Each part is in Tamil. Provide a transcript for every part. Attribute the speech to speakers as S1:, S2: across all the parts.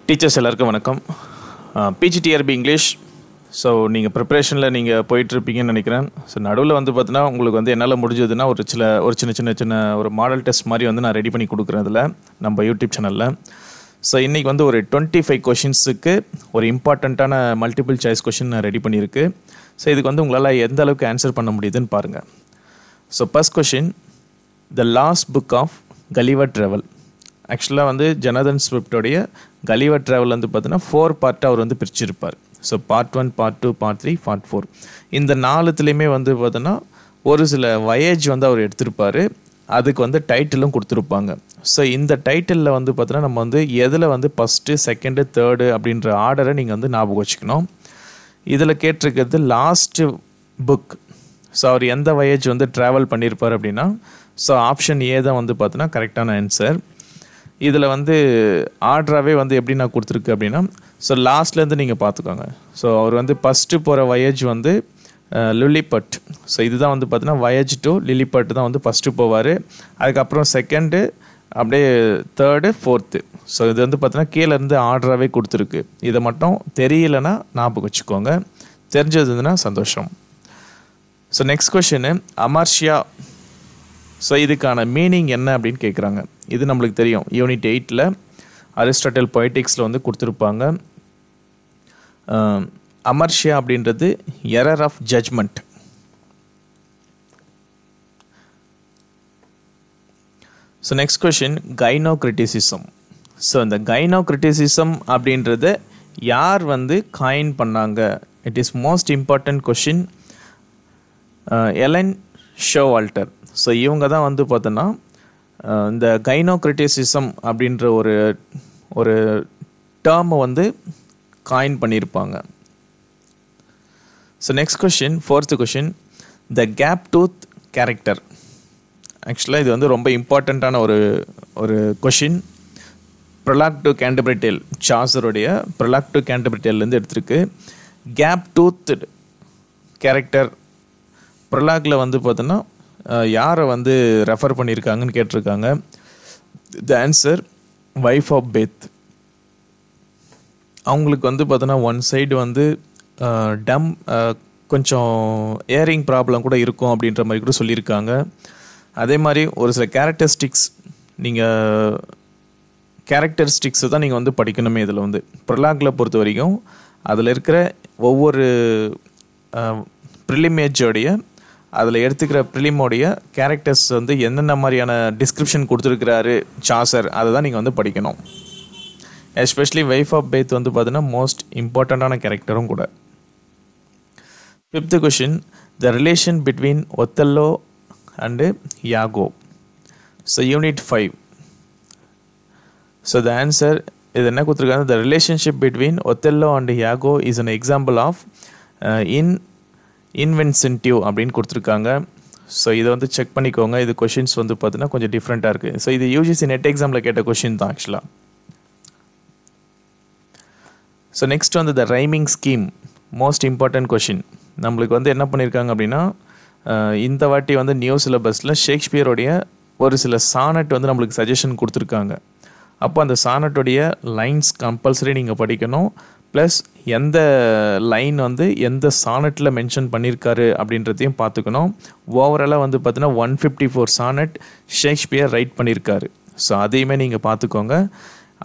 S1: டீச்சர்ஸ் எல்லாருக்கும் வணக்கம். PGTRB English. ஸோ நீங்கள் ப்ரிப்ரேஷனில் நீங்கள் போயிட்டுருப்பீங்கன்னு நினைக்கிறேன். ஸோ நடுவில் வந்து பார்த்தீங்கன்னா உங்களுக்கு வந்து என்னால் முடிஞ்சதுன்னா ஒரு சின்ன ஒரு மாடல் டெஸ்ட் மாதிரி வந்து நான் ரெடி பண்ணி கொடுக்குறேன் இதில் நம்ம யூடியூப் சேனலில். ஸோ இன்றைக்கி வந்து ஒரு 25 கொஷின்ஸுக்கு ஒரு இம்பார்ட்டண்ட்டான மல்டிபிள் சாய்ஸ் கொஷின் நான் ரெடி பண்ணியிருக்கு. ஸோ இதுக்கு வந்து உங்களால் எந்த அளவுக்கு ஆன்சர் பண்ண முடியுதுன்னு பாருங்கள். So first question, the last book of Gulliver travel. ஆக்சுவலாக வந்து ஜனதன் ஸ்விஃப்டோடைய கலிவர் ட்ராவல் வந்து பார்த்தீங்கன்னா 4 பார்ட்டாக அவர் வந்து பிரிச்சிருப்பார். So part 1, part 2, part 3, part 4. இந்த 4த்துலேயுமே வந்து பார்த்தோன்னா ஒரு சில வயேஜ் வந்து அவர் எடுத்திருப்பார். அதுக்கு வந்து டைட்டிலும் கொடுத்துருப்பாங்க. ஸோ இந்த டைட்டிலில் வந்து பார்த்தோன்னா நம்ம வந்து எதில் வந்து ஃபஸ்ட்டு, செகண்டு, தேர்டு அப்படின்ற ஆர்டரை நீங்கள் வந்து ஞாபகம் வச்சுக்கணும். இதில் கேட்டிருக்கிறது லாஸ்ட்டு புக். ஸோ அவர் எந்த வயேஜ் வந்து ட்ராவல் பண்ணியிருப்பார் அப்படின்னா, ஸோ ஆப்ஷன் ஏ தான் வந்து பார்த்தோன்னா கரெக்டான ஆன்சர். இதில் வந்து ஆர்டராகவே வந்து எப்படி நான் கொடுத்துருக்கு அப்படின்னா, ஸோ லாஸ்ட்லேருந்து நீங்கள் பார்த்துக்கோங்க. ஸோ அவர் வந்து ஃபஸ்ட்டு போகிற வயேஜ் வந்து லிலிபட். ஸோ இதுதான் வந்து பார்த்தீங்கன்னா வயேஜ் டு லிலிபட் தான் வந்து ஃபஸ்ட்டு போவார். அதுக்கப்புறம் செகண்டு, அப்படியே தேர்டு, ஃபோர்த்து. ஸோ இது வந்து பார்த்தீங்கன்னா கீழேருந்து ஆர்டராகவே கொடுத்துருக்கு. இதை மட்டும் தெரியலைன்னா ஞாபகம் வச்சுக்கோங்க, தெரிஞ்சதுன்னா சந்தோஷம். So next question, hamartia. So இதுக்கான மீனிங் என்ன அப்படின்னு கேட்குறாங்க. இது நம்மளுக்கு தெரியும், யூனிட் 8ல் அரிஸ்டாட்டில் பொய்டிக்ஸில் வந்து கொடுத்துருப்பாங்க. அமர்ஷியா அப்படின்றது error of judgment. So next question, gynocriticism. So இந்த கைனோக்ரிட்டிசிசம் அப்படின்றத யார் வந்து காயின் பண்ணாங்க? It is most important question. Elaine Showalter. So இவங்க தான் வந்து பார்த்தோன்னா இந்த கைனோக்ரிட்டிசிசம் அப்படின்ற ஒரு டேர்மை வந்து காயின் பண்ணியிருப்பாங்க. So next question, 4th question, the gap tooth character. ஆக்சுவலாக இது வந்து ரொம்ப இம்பார்ட்டண்ட்டான ஒரு question. Prologue to Canterbury tale, சாசருடைய ப்ரொலாக் டு கேண்டர்பரி டேல்லேருந்து எடுத்திருக்கு. கேப் டூத் கேரக்டர் ப்ரொலாகில் வந்து பார்த்தோன்னா யாரை வந்து ரெஃபர் பண்ணியிருக்காங்கன்னு கேட்டிருக்காங்க. த ஆன்சர், வைஃப் ஆஃப் பெத். அவங்களுக்கு வந்து பார்த்தோன்னா ஒன் சைடு வந்து கொஞ்சம் ஏரிங் ப்ராப்ளம் கூட இருக்கும் அப்படின்ற மாதிரி கூட சொல்லியிருக்காங்க. அதே மாதிரி ஒரு சில கேரக்டரிஸ்டிக்ஸை தான் நீங்கள் வந்து படிக்கணுமே. இதில் வந்து ப்ரொலாகில் பொறுத்த வரைக்கும் அதில் இருக்கிற ஒவ்வொரு ப்ரிலிமேஜோடைய அதில் எடுத்துக்கிற ப்ரிலிமோடைய கேரக்டர்ஸ் வந்து என்னென்ன மாதிரியான டிஸ்கிரிப்ஷன் கொடுத்துருக்கிறாரு சாசர், அதை தான் நீங்கள் வந்து படிக்கணும். எஸ்பெஷலி வைஃப் ஆஃப் பெத் வந்து பார்த்தீங்கன்னா மோஸ்ட் இம்பார்ட்டண்ட்டான கேரக்டரும் கூட. 5th question, the relation between Othello and Iago. So unit 5. So the answer, இது என்ன கொடுத்துருக்காங்க, the relationship between Othello and Iago is an example of invective அப்படின்னு கொடுத்துருக்காங்க. ஸோ இதை வந்து செக் பண்ணிக்கோங்க. இது கொஷின்ஸ் வந்து பார்த்தீங்கன்னா கொஞ்சம் டிஃப்ரெண்ட்டாக இருக்குது. ஸோ இது யூஜிசி நெட் எக்ஸாமில் கேட்ட கொஷின் தான் ஆக்சுவலாக. ஸோ நெக்ஸ்ட் வந்து த rhyming scheme, most important question. நம்மளுக்கு வந்து என்ன பண்ணியிருக்காங்க அப்படின்னா, இந்த வாட்டி வந்து நியூ சிலபஸில் ஷேக்ஸ்பியருடைய ஒரு சில சானட் வந்து நம்மளுக்கு சஜஷன் கொடுத்துருக்காங்க. அப்போ அந்த சானட்டுடைய லைன்ஸ் கம்பல்சரி நீங்கள் படிக்கணும். ப்ளஸ் எந்த லைன் வந்து எந்த சானட்டில் மென்ஷன் பண்ணியிருக்காரு அப்படின்றதையும் பார்த்துக்கணும். ஓவராலாக வந்து பார்த்தீங்கன்னா 154 சானட் ஷேக்ஸ்பியர் ரைட் பண்ணியிருக்காரு. ஸோ அதையுமே நீங்கள் பார்த்துக்கோங்க.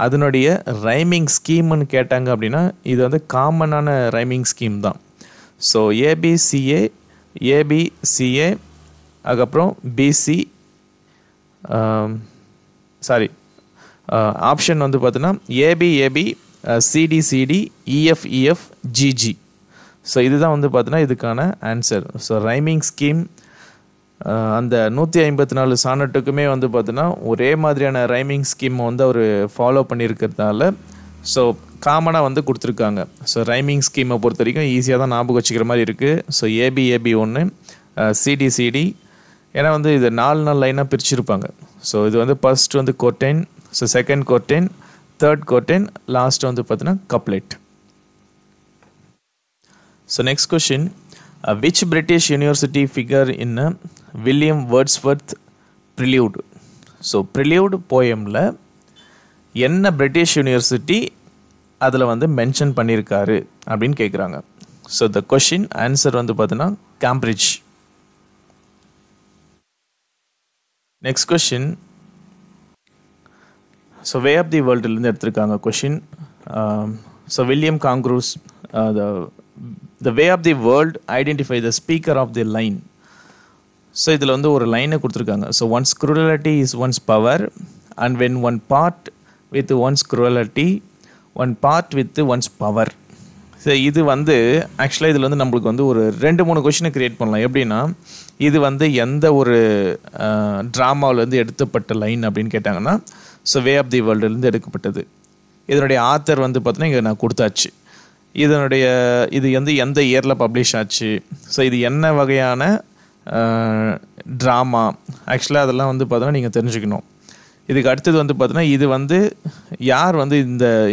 S1: அதனுடைய ரைமிங் ஸ்கீம்னு கேட்டாங்க அப்படின்னா இது வந்து காமனான ரைமிங் ஸ்கீம் தான். ஸோ ஏபிசிஏ, அதுக்கப்புறம் பிசி, ஆப்ஷன் வந்து பார்த்தீங்கன்னா AB, CD, EF, GG. So இதுதான் வந்து பார்த்தீங்கன்னா இதுக்கான ஆன்சர். ஸோ ரைமிங் ஸ்கீம் அந்த 154 சானட்டுக்குமே வந்து பார்த்தீங்கன்னா ஒரே மாதிரியான ரைமிங் ஸ்கீம் வந்து அவர் ஃபாலோ பண்ணியிருக்கிறதுனால ஸோ காமனாக வந்து கொடுத்துருக்காங்க. ஸோ ரைமிங் ஸ்கீமை பொறுத்த வரைக்கும் ஈஸியாக தான் ஞாபகம் வச்சுக்கிற மாதிரி இருக்குது. ஸோ ஏபி 1, சிடி, ஏன்னா வந்து இது 4 லைனாக பிரிச்சுருப்பாங்க. ஸோ இது வந்து ஃபர்ஸ்ட் வந்து quatrain, so second quatrain, third quatrain, last வந்து பார்த்தீங்கன்னா couplet. So next question, which British university figure in William Wordsworth Prelude. So Prelude போயமில் என்ன பிரிட்டிஷ் யூனிவர்சிட்டி அதில் வந்து மென்ஷன் பண்ணியிருக்காரு அப்படின்னு கேட்குறாங்க. ஸோ த கொஷின் ஆன்சர் வந்து பார்த்தீங்கன்னா Cambridge. Next question, so way of the வேர்ல்டுலேருந்து எடுத்திருக்காங்க question. So William Congreve, the Way of the World identify the speaker of the line. So இதில் வந்து ஒரு லைனை கொடுத்துருக்காங்க. So one's cruelty is one's power and when one part with one's cruelty one part with one's power. So இது வந்து ஆக்சுவலாக இதில் வந்து நம்மளுக்கு வந்து ஒரு 2-3 கொஷினை க்ரியேட் பண்ணலாம். எப்படின்னா, இது வந்து எந்த ஒரு ட்ராமாவிலேருந்து எடுத்தப்பட்ட லைன் அப்படின்னு கேட்டாங்கன்னா, ஸோ வே ஆஃப் தி வேர்ல்டுலேருந்து எடுக்கப்பட்டது. இதனுடைய ஆத்தர் வந்து பார்த்தீங்கன்னா இங்கே நான் கொடுத்தாச்சு. இது வந்து எந்த இயரில் பப்ளிஷ் ஆச்சு, ஸோ இது என்ன வகையான ட்ராமா, ஆக்சுவலாக அதெல்லாம் வந்து பார்த்தோன்னா நீங்கள் தெரிஞ்சுக்கணும். இதுக்கு அடுத்தது வந்து பார்த்தோன்னா இது வந்து யார் வந்து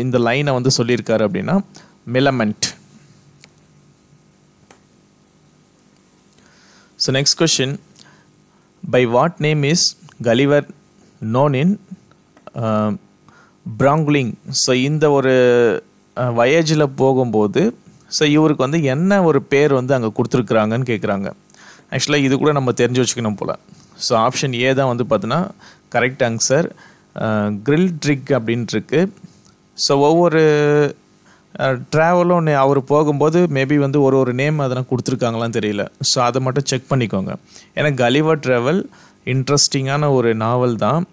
S1: இந்த லைனை வந்து சொல்லியிருக்காரு அப்படின்னா Millamant. So next question, by what name is Gulliver known in பிராங்க்லிங். ஸோ இந்த ஒரு வயேஜில் போகும்போது ஸோ இவருக்கு வந்து என்ன ஒரு பேர் வந்து அங்கே கொடுத்துருக்குறாங்கன்னு கேட்குறாங்க. ஆக்சுவலாக இது கூட நம்ம தெரிஞ்சு வச்சுக்கணும் போல். ஸோ ஆப்ஷன் ஏ தான் வந்து பார்த்தீங்கன்னா கரெக்ட் ஆன்சர். கிரில்ட்ரிக் அப்படின்ட்டுருக்கு. ஸோ ஒவ்வொரு ட்ராவலும் அவர் போகும்போது மேபி வந்து ஒரு நேம் அதெல்லாம் கொடுத்துருக்காங்களான்னு தெரியல. ஸோ அதை மட்டும் செக் பண்ணிக்கோங்க. ஏன்னா கலிவர் ட்ராவல் இன்ட்ரெஸ்டிங்கான ஒரு நாவல் தான்.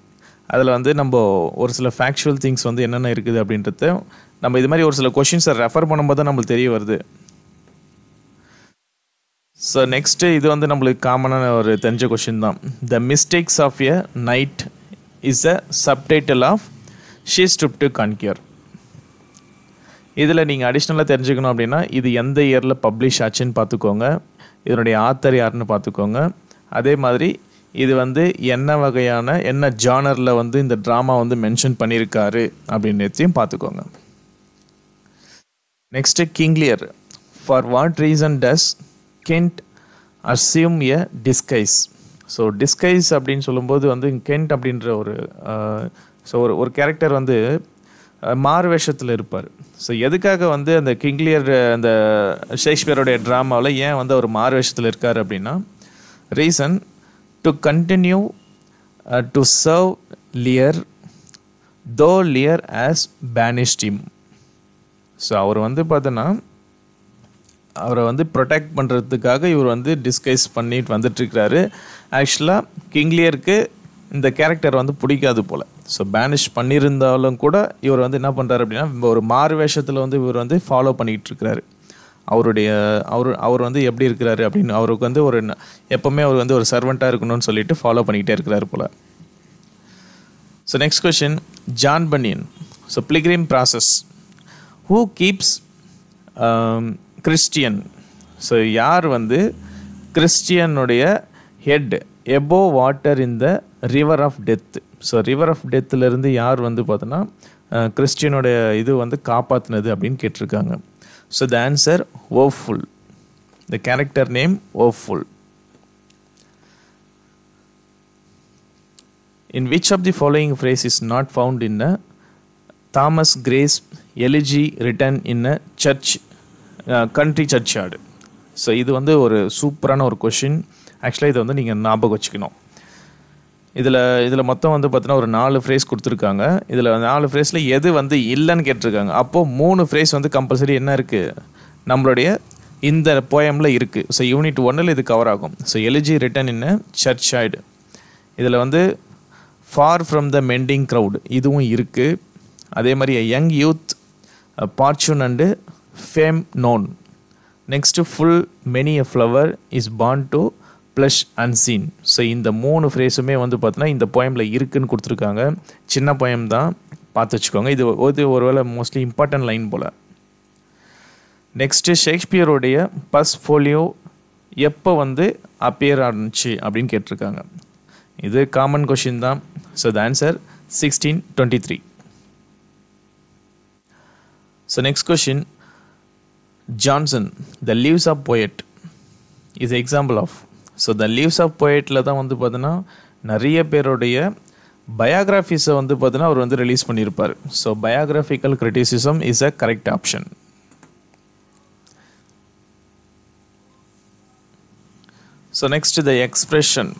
S1: அதில் வந்து நம்ம ஒரு சில ஃபேக்சுவல் திங்ஸ் வந்து என்னென்ன இருக்குது அப்படின்றத நம்ம இது மாதிரி ஒரு சில கொஷின்ஸை ரெஃபர் பண்ணும்போது தான் நம்மளுக்கு தெரிய வருது. ஸோ நெக்ஸ்ட்டு இது வந்து நம்மளுக்கு காமனான ஒரு தெரிஞ்ச கொஷின் தான். The mistakes of a night is a subtitle of she stoops to conquer. இதில் நீங்கள் அடிஷ்னலாக தெரிஞ்சுக்கணும் அப்படின்னா இது எந்த இயரில் பப்ளிஷ் ஆச்சுன்னு பார்த்துக்கோங்க, இதனுடைய ஆத்தர் யாருன்னு பார்த்துக்கோங்க, அதே மாதிரி இது வந்து என்ன ஜானரில் வந்து இந்த ட்ராமா வந்து மென்ஷன் பண்ணியிருக்காரு அப்படின்றதையும் பார்த்துக்கோங்க. Next King Lear. For what reason does Kent assume a disguise. So disguise அப்படின்னு சொல்லும்போது வந்து கென்ட் அப்படின்ற ஒரு கேரக்டர் வந்து மார்வேஷத்தில் இருப்பார். ஸோ எதுக்காக வந்து அந்த கிங்லியர் அந்த ஷேக்ஸ்பியரோடைய ட்ராமாவில் ஏன் வந்து அவர் மார்வேஷத்தில் இருக்கார் அப்படின்னா, reason to continue to serve Lear though Lear has banished him. So அவர் வந்து பார்த்தோன்னா அவரை வந்து ப்ரொடெக்ட் பண்ணுறதுக்காக இவர் வந்து டிஸ்கைஸ் பண்ணிட்டு வந்துட்டுருக்கிறாரு. ஆக்சுவலாக கிங்லியருக்கு இந்த கேரக்டர் வந்து பிடிக்காது போல். ஸோ பேனிஷ் பண்ணியிருந்தாலும் கூட இவர் வந்து என்ன பண்ணுறாரு அப்படின்னா ஒரு மார்வேஷத்தில் வந்து இவர் வந்து ஃபாலோ பண்ணிக்கிட்டு இருக்கிறாரு. அவர் வந்து எப்படி இருக்கிறாரு அப்படின்னு அவருக்கு வந்து எப்போவுமே அவர் வந்து ஒரு சர்வெண்ட்டாக இருக்கணும்னு சொல்லிட்டு ஃபாலோ பண்ணிக்கிட்டே இருக்கிறாரு போல். So next question, John Bunyan. So pilgrim progress. Who keeps Christian. ஸோ யார் வந்து கிறிஸ்டியனுடைய head above water in the river of death. So river of டெத்துலேருந்து யார் வந்து பார்த்தோன்னா கிறிஸ்டியனுடைய இது வந்து காப்பாற்றினது அப்படின்னு கேட்டிருக்காங்க. So the answer Hopeful. The character name Hopeful. In which of the following phrase is not found in a Thomas Gray's elegy written in a church country churchyard. So இது வந்து ஒரு சூப்பரான ஒரு கொஷின். ஆக்சுவலாக இதை வந்து நீங்கள் ஞாபகம் வச்சுக்கணும். இதில் மொத்தம் வந்து பார்த்தீங்கன்னா ஒரு 4 ஃப்ரேஸ் கொடுத்துருக்காங்க. இதில் 4 ஃப்ரேஸில் எது வந்து இல்லைன்னு கேட்டிருக்காங்க. அப்போது 3 ஃப்ரேஸ் வந்து கம்பல்சரி என்ன இருக்குது நம்மளுடைய இந்த போயமில் இருக்குது. ஸோ யூனிட் 1 இது கவர் ஆகும். So elegy written in churchyard. இதில் வந்து far from the madding crowd இதுவும் இருக்குது. அதே மாதிரி young youth, fortune and fame known. Next full many a flower is born to blush unseen. So இந்த 3 ஃப்ரேஸுமே வந்து பார்த்தீங்கன்னா இந்த போயமில் இருக்குதுன்னு கொடுத்துருக்காங்க. சின்ன போயம் தான், பார்த்து வச்சுக்கோங்க. இது ஒருவேளை மோஸ்ட்லி இம்பார்ட்டன்ட் லைன் போல். நெக்ஸ்ட்டு ஷேக்ஸ்பியருடைய பஸ் ஃபோலியோ எப்போ வந்து அப்பியர் ஆனிச்சு அப்படின்னு கேட்டிருக்காங்க. இது காமன் கொஷின் தான். So the answer 1623. So next question, Johnson the lives of poet is example of. So the lives of போயட்டில் தான் வந்து பார்த்தீங்கன்னா நிறைய பேருடைய பயோகிராஃபிஸை வந்து பார்த்தீங்கன்னா அவர் வந்து ரிலீஸ் பண்ணியிருப்பார். So biographical criticism is a correct option. So next the expression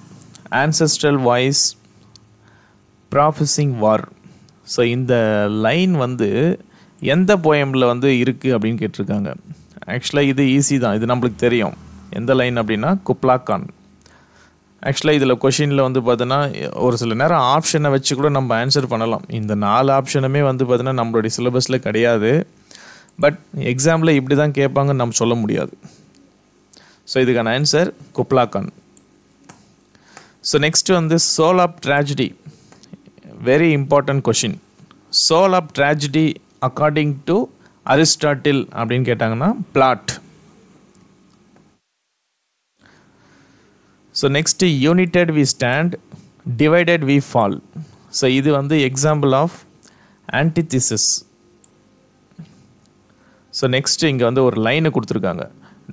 S1: ancestral voice prophesying war. So இந்த லைன் வந்து எந்த போயமில் வந்து இருக்குது அப்படின்னு கேட்டிருக்காங்க. ஆக்சுவலாக இது ஈஸி தான், இது நம்மளுக்கு தெரியும். எந்த லைன் அப்படின்னா குப்லா கான். ஆக்சுவலாக இதில் கொஷினில் வந்து பார்த்தோன்னா ஒரு சில நேரம் ஆப்ஷனை வச்சு கூட நம்ம ஆன்சர் பண்ணலாம். இந்த 4 ஆப்ஷனுமே வந்து பார்த்தோன்னா நம்மளுடைய சிலபஸில் கிடையாது. பட் எக்ஸாமில் இப்படி தான் கேட்பாங்கன்னு நம்ம சொல்ல முடியாது. ஸோ இதுக்கான answer Kubla Khan. So next வந்து soul of tragedy, very important question. Soul of tragedy according to Aristotle அப்படின்னு கேட்டாங்கன்னா plot. So next united we stand, divided we fall. So இது வந்து example of antithesis. So next இங்கே வந்து ஒரு லைனை கொடுத்துருக்காங்க.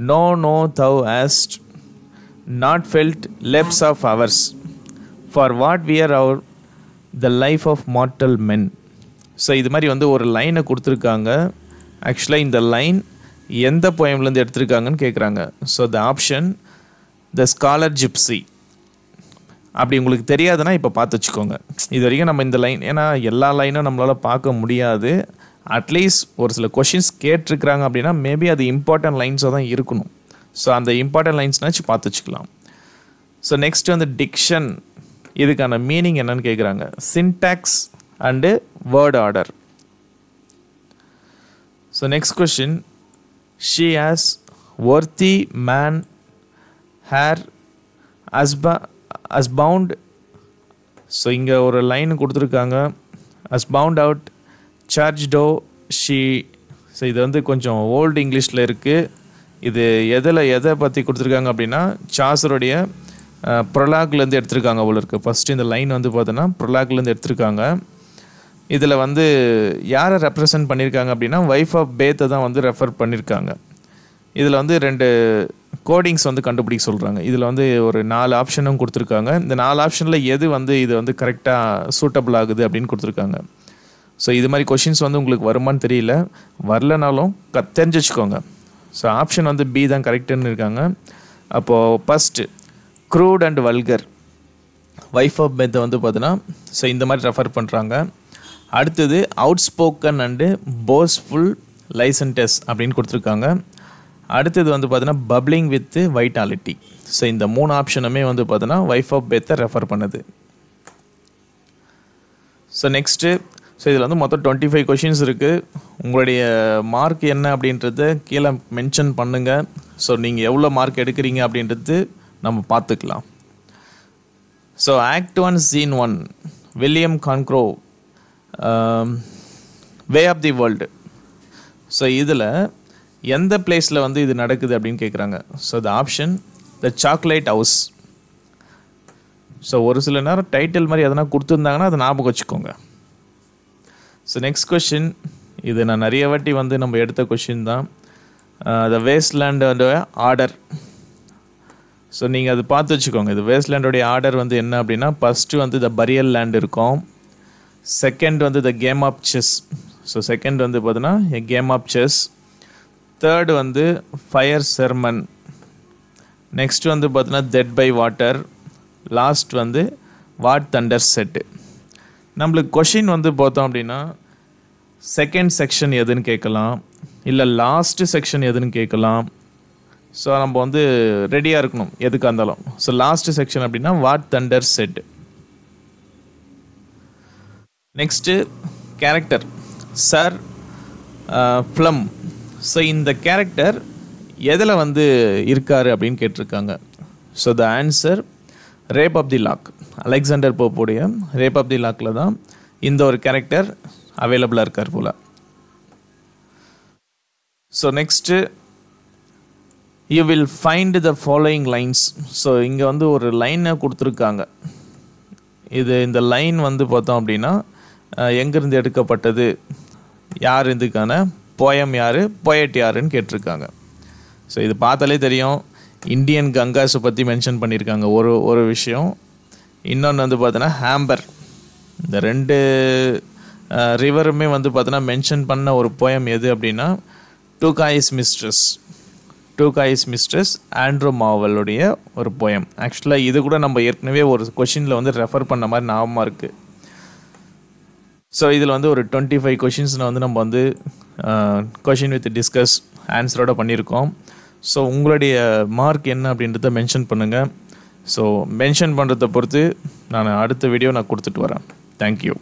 S1: No no thou hast not felt lips of ours, for what we are our the life of mortal men. So இது மாதிரி வந்து ஒரு லைனை கொடுத்துருக்காங்க. ஆக்சுவலாக இந்த லைன் எந்த போயம்லேருந்து எடுத்திருக்காங்கன்னு கேட்குறாங்க. So the option the scholar gypsy. அப்படி உங்களுக்கு தெரியாதுன்னா இப்போ பார்த்து வச்சுக்கோங்க. இது வரைக்கும் நம்ம இந்த லைன், ஏன்னா எல்லா லைனும் நம்மளால் பார்க்க முடியாது. அட்லீஸ்ட் ஒரு சில கொஷின்ஸ் கேட்டிருக்கிறாங்க அப்படின்னா மேபி அது இம்பார்ட்டன்ட் லைன்ஸாக தான் இருக்கணும். ஸோ அந்த இம்பார்ட்டன்ட் லைன்ஸ்னாச்சும் பார்த்து வச்சுக்கலாம். ஸோ நெக்ஸ்ட் வந்து டிக்ஷன், இதுக்கான மீனிங் என்னன்னு கேட்குறாங்க. Syntax and word order. So next question, she has worthy man her husband. So இங்கே ஒரு லைன் கொடுத்துருக்காங்க. அஸ்பவுண்ட் அவுட் சார்ஜ்டோ ஷீ. ஸோ இது வந்து கொஞ்சம் ஓல்டு இங்கிலீஷில் இருக்குது. இது எதை பற்றி கொடுத்துருக்காங்க அப்படின்னா சாசருடைய ப்ரொலாக்லேருந்து எடுத்திருக்காங்க போல இருக்குது. ஃபஸ்ட்டு இந்த லைன் வந்து பார்த்தோன்னா ப்ரொலாக்லேருந்து எடுத்திருக்காங்க. இதில் வந்து யாரை ரெப்ரசன்ட் பண்ணியிருக்காங்க அப்படின்னா வைஃப் ஆஃப் பேத்தை தான் வந்து ரெஃபர் பண்ணியிருக்காங்க. இதில் வந்து 2 கோடிங்ஸ் வந்து கண்டுபிடிக்க சொல்கிறாங்க. இதில் வந்து ஒரு 4 ஆப்ஷனும் கொடுத்துருக்காங்க. இந்த 4 ஆப்ஷனில் எது வந்து இது வந்து கரெக்டாக சூட்டபிள் ஆகுது அப்படின்னு கொடுத்துருக்காங்க. ஸோ இது மாதிரி கொஷின்ஸ் வந்து உங்களுக்கு வருமானு தெரியல, வரலனாலும் தெரிஞ்சு வச்சுக்கோங்க. ஸோ ஆப்ஷன் வந்து பி தான் கரெக்டுன்னு இருக்காங்க. அப்போது first crude and vulgar, wife of பேத்தை வந்து பார்த்தீங்கன்னா ஸோ இந்த மாதிரி ரெஃபர் பண்ணுறாங்க. அடுத்தது outspoken and boastful licentious அப்படின்னு கொடுத்துருக்காங்க. அடுத்தது வந்து பார்த்தீங்கன்னா பப்ளிங் வித் வைட்டாலிட்டி. ஸோ இந்த 3 ஆப்ஷனுமே வந்து பார்த்தீங்கன்னா வைஃப் ஆஃப் பேத்தை ரெஃபர் பண்ணுது. ஸோ நெக்ஸ்ட்டு, ஸோ இதில் வந்து மொத்தம் 25 கொஷின்ஸ் இருக்குது. உங்களுடைய மார்க் என்ன அப்படின்றத கீழே மென்ஷன் பண்ணுங்கள். ஸோ நீங்கள் எவ்வளோ மார்க் எடுக்கிறீங்க அப்படின்றது நம்ம பார்த்துக்கலாம். So act 1 scene 1, William Congreve, way of the world. So இதில் எந்த பிளேஸில் வந்து இது நடக்குது அப்படின்னு கேட்குறாங்க. So the option the chocolate house. So ஒரு சில நேரம் டைட்டில் மாதிரி எதனா கொடுத்துருந்தாங்கன்னா அதை ஞாபகம் வச்சுக்கோங்க. ஸோ நெக்ஸ்ட் கொஷின், இது நான் நிறைய வாட்டி வந்து நம்ம எடுத்த கொஷின் தான். த வேஸ்ட்லேண்டோட ஆர்டர். ஸோ நீங்கள் அது பார்த்து வச்சுக்கோங்க. இது வேஸ்ட்லேண்டோடைய ஆர்டர் வந்து என்ன அப்படின்னா, ஃபஸ்ட்டு வந்து த பரியல் லேண்ட் இருக்கும். செகண்ட் வந்து the game of chess. So second வந்து பார்த்தீங்கன்னா a game of chess. Third வந்து ஃபயர் செர்மன். நெக்ஸ்ட் வந்து பார்த்தீங்கன்னா டெட் பை வாட்டர். லாஸ்ட் வந்து வாட் தண்டர் செட்டு. நம்மளுக்கு கொஷின் வந்து பார்த்தோம் அப்படின்னா செகண்ட் செக்ஷன் எதுன்னு கேட்கலாம், இல்லை லாஸ்ட்டு செக்ஷன் எதுன்னு கேட்கலாம். ஸோ நம்ம வந்து ரெடியாக இருக்கணும் எதுக்காக இருந்தாலும். ஸோ லாஸ்ட்டு செக்ஷன் அப்படின்னா what thunder said. Next character Sir Plume. So இந்த கேரக்டர் எதில் வந்து இருக்கார் அப்படின்னு கேட்டிருக்காங்க. So the answer rape of the lock. Alexander போப்புடைய ரேப் ஆஃப் தி லாக்கில் தான் இந்த ஒரு கேரக்டர் அவைலபிளாக இருக்கார் போல். So next you will find the following lines. So இங்கே வந்து ஒரு லைனை கொடுத்துருக்காங்க. இந்த லைன் வந்து பார்த்தோம் அப்படின்னா எங்கேருந்து எடுக்கப்பட்டது, யார் இதுக்கான போயம் யார், போயட் யாருன்னு கேட்டிருக்காங்க. ஸோ இது பார்த்தாலே தெரியும், இந்தியன் கங்காஸை பற்றி மென்ஷன் பண்ணியிருக்காங்க ஒரு விஷயம். இன்னொன்று வந்து பார்த்தோன்னா ஹேம்பர். இந்த 2 ரிவருமே வந்து பார்த்தோன்னா மென்ஷன் பண்ண ஒரு போயம் எது அப்படின்னா டூ காய்ஸ் மிஸ்ட்ரஸ் ஆண்ட்ரூ மாவலுடைய ஒரு போயம். ஆக்சுவலாக இது கூட நம்ம ஏற்கனவே ஒரு கொஷினில் வந்து ரெஃபர் பண்ண மாதிரி ஞாபகமாக இருக்குது. ஸோ இதில் வந்து ஒரு 25 கொஷின்ஸில் வந்து நம்ம வந்து கொஷின் வித் டிஸ்கஸ் ஆன்சரோட பண்ணியிருக்கோம். ஸோ உங்களுடைய மார்க் என்ன அப்படின்றத மென்ஷன் பண்ணுங்கள். ஸோ மென்ஷன் பண்ணுறதை பொறுத்து நான் அடுத்த வீடியோ நான் கொடுத்துட்டு வரேன். தேங்க்யூ.